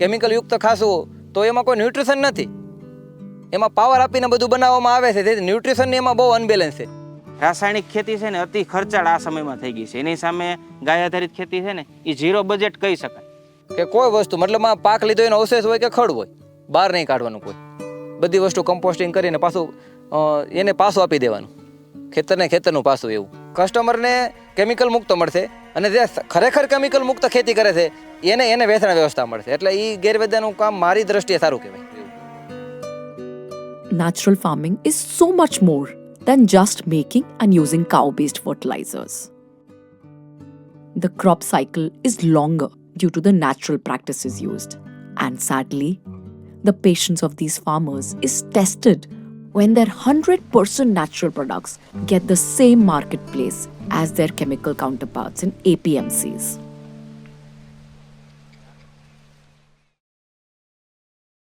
Chemical યુક્ત ખાશું તો એમાં કોઈ ન્યુટ્રિશન નથી. એમાં પાવર આપીને બધું બનાવવામાં આવે છે, તેથી ન્યુટ્રિશનની એમાં બહુ અનબેલેન્સ છે. રાસાયણિક ખેતી છે ને અતિ ખર્ચાળ આ સમયમાં થઈ ગઈ છે. એની સામે ગાય આધારિત ખેતી છે ને એ ઝીરો બજેટ કહી શકાય. કે કોઈ વસ્તુ મતલબમાં પાક લીધો એનો અવશેષ હોય કે ખડ હોય, બહાર નહીં કાઢવાનું કોઈ. બધી વસ્તુ કમ્પોસ્ટિંગ કરીને પાછું એને પાછું આપી દેવાનું, ખેતરને ખેતરનું પાછું. એવું કસ્ટમરને કેમિકલ મુક્ત મળશે અને જે ખરેખર કેમિકલ મુક્ત ખેતી કરે છે એને વેચાણ વ્યવસ્થા મળશે. એટલે એ ગેરવેદાનું કામ મારી દ્રષ્ટિએ સારું કહેવાય. Natural farming is so much more than just making and using cow-based fertilizers. The crop cycle is longer due to the natural practices used. And sadly, the patience of these farmers is tested when their 100% natural products get the same marketplace as their chemical counterparts in APMCs.